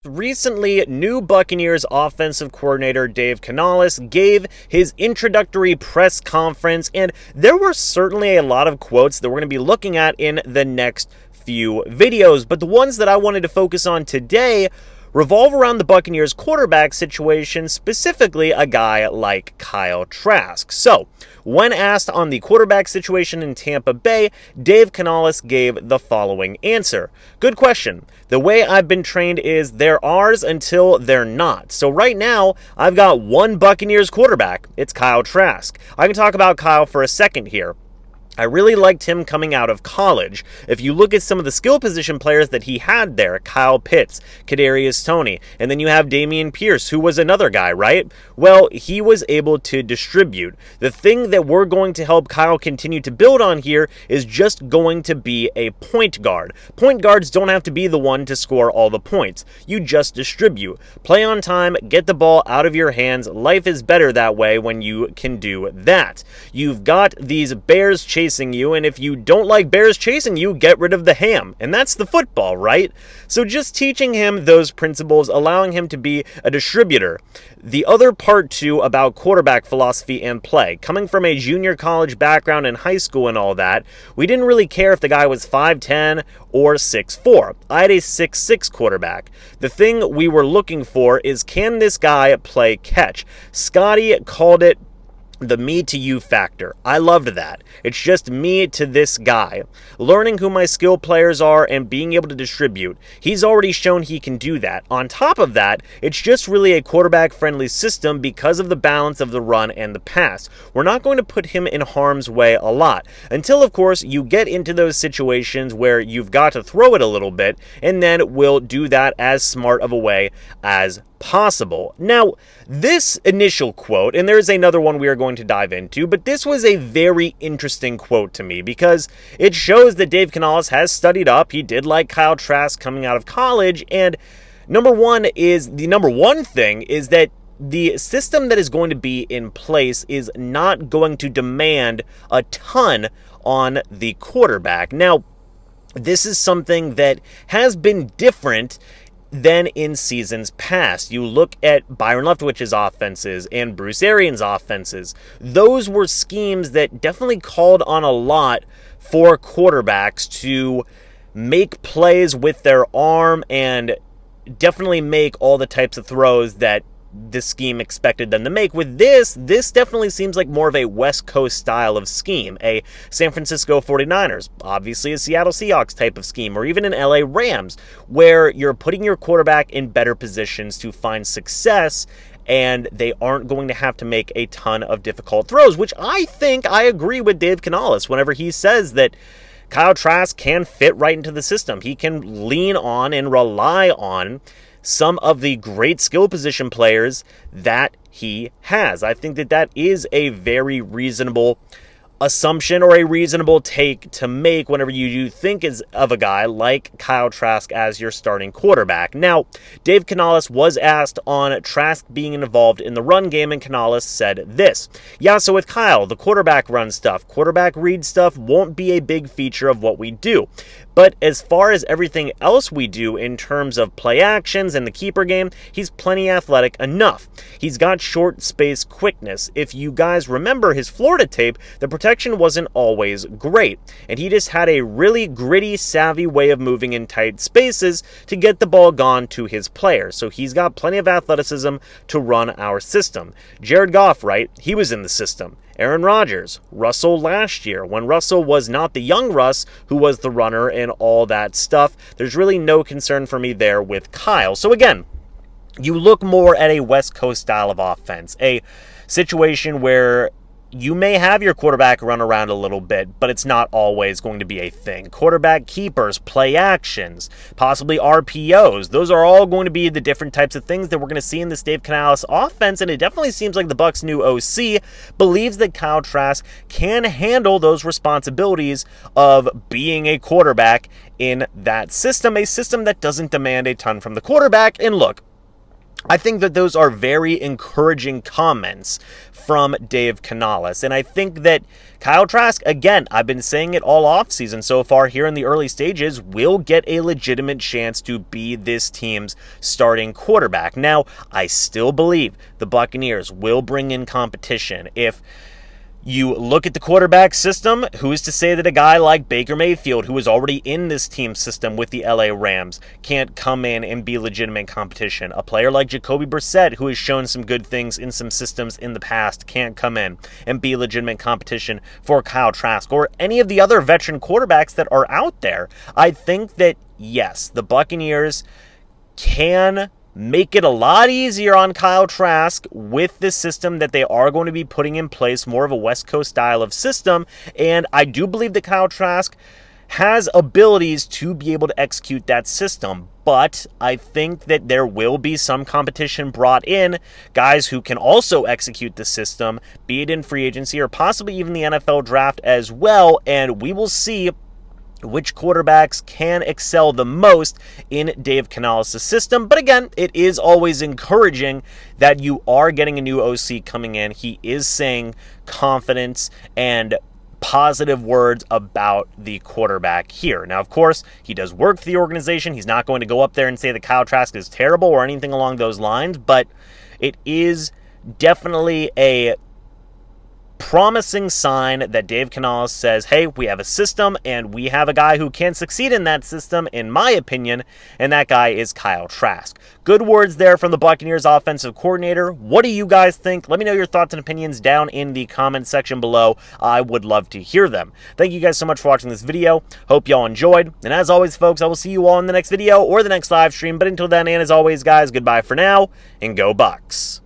Recently, new Buccaneers offensive coordinator Dave Canales gave his introductory press conference, and there were certainly a lot of quotes that we're going to be looking at in the next few videos, but the ones that I wanted to focus on today revolve around the Buccaneers quarterback situation, specifically a guy like Kyle Trask. So, when asked on the quarterback situation in Tampa Bay, Dave Canales gave the following answer. Good question. The way I've been trained is they're ours until they're not. So right now, I've got one Buccaneers quarterback. It's Kyle Trask. I can talk about Kyle for a second here. I really liked him coming out of college. If you look at some of the skill position players that he had there, Kyle Pitts, Kadarius Toney, and then you have Dameon Pierce, who was another guy, right? Well, he was able to distribute. The thing that we're going to help Kyle continue to build on here is just going to be a point guard. Point guards don't have to be the one to score all the points. You just distribute. Play on time, get the ball out of your hands. Life is better that way when you can do that. You've got these Bears chasing you, and if you don't like Bears chasing you, get rid of the ham. And that's the football, right? So just teaching him those principles, allowing him to be a distributor. The other part, too, about quarterback philosophy and play. Coming from a junior college background in high school and all that, we didn't really care if the guy was 5'10 or 6'4. I had a 6'6 quarterback. The thing we were looking for is, can this guy play catch? Scotty called it the me to you factor. I loved that. It's just me to this guy. Learning who my skill players are and being able to distribute. He's already shown he can do that. On top of that, it's just really a quarterback-friendly system because of the balance of the run and the pass. We're not going to put him in harm's way a lot. Until, of course, you get into those situations where you've got to throw it a little bit, and then we'll do that as smart of a way as possible. Now, this initial quote, and there's another one we are going to dive into, but this was a very interesting quote to me because it shows that Dave Canales has studied up. He did like Kyle Trask coming out of college, and the number one thing is that the system that is going to be in place is not going to demand a ton on the quarterback. Now, this is something that has been different than in seasons past. You look at Byron Leftwich's offenses and Bruce Arians' offenses. Those were schemes that definitely called on a lot for quarterbacks to make plays with their arm and definitely make all the types of throws that the scheme expected them to make. With this definitely seems like more of a West Coast style of scheme, a San Francisco 49ers, obviously a Seattle Seahawks type of scheme, or even an LA Rams, where you're putting your quarterback in better positions to find success, and they aren't going to have to make a ton of difficult throws, which I think I agree with Dave Canales whenever he says that Kyle Trask can fit right into the system. He can lean on and rely on some of the great skill position players that he has. I think that is a very reasonable assumption or a reasonable take to make whenever you think of a guy like Kyle Trask as your starting quarterback. Now, Dave Canales was asked on Trask being involved in the run game, and Canales said this. Yeah, so with Kyle, the quarterback run stuff, quarterback read stuff won't be a big feature of what we do. But as far as everything else we do in terms of play actions and the keeper game, he's plenty athletic enough. He's got short space quickness. If you guys remember his Florida tape, the protection wasn't always great, and he just had a really gritty, savvy way of moving in tight spaces to get the ball gone to his players. So he's got plenty of athleticism to run our system. Jared Goff, right? He was in the system. Aaron Rodgers, Russell last year, when Russell was not the young Russ who was the runner and all that stuff. There's really no concern for me there with Kyle. So again, you look more at a West Coast style of offense, a situation where you may have your quarterback run around a little bit, but it's not always going to be a thing. Quarterback keepers, play actions, possibly RPOs. Those are all going to be the different types of things that we're going to see in this Dave Canales offense, and it definitely seems like the Bucs' new OC believes that Kyle Trask can handle those responsibilities of being a quarterback in that system, a system that doesn't demand a ton from the quarterback. And look, I think that those are very encouraging comments from Dave Canales. And I think that Kyle Trask, again, I've been saying it all offseason so far here in the early stages, will get a legitimate chance to be this team's starting quarterback. Now, I still believe the Buccaneers will bring in competition. If you look at the quarterback system, who's to say that a guy like Baker Mayfield, who is already in this team system with the LA Rams, can't come in and be legitimate competition? A player like Jacoby Brissett, who has shown some good things in some systems in the past, can't come in and be legitimate competition for Kyle Trask or any of the other veteran quarterbacks that are out there. I think that, yes, the Buccaneers can make it a lot easier on Kyle Trask with this system that they are going to be putting in place, more of a West Coast style of system. And I do believe that Kyle Trask has abilities to be able to execute that system. But I think that there will be some competition brought in, guys who can also execute the system, be it in free agency or possibly even the NFL draft as well. And we will see which quarterbacks can excel the most in Dave Canales' system. But again, it is always encouraging that you are getting a new OC coming in. He is saying confidence and positive words about the quarterback here. Now, of course, he does work for the organization. He's not going to go up there and say that Kyle Trask is terrible or anything along those lines, but it is definitely a promising sign that Dave Canales says, hey, we have a system and we have a guy who can succeed in that system, in my opinion, and that guy is Kyle Trask. Good words there from the Buccaneers offensive coordinator. What do you guys think? Let me know your thoughts and opinions down in the comment section below. I would love to hear them. Thank you guys so much for watching this video. Hope y'all enjoyed. And as always, folks, I will see you all in the next video or the next live stream. But until then, and as always, guys, goodbye for now and go Bucs.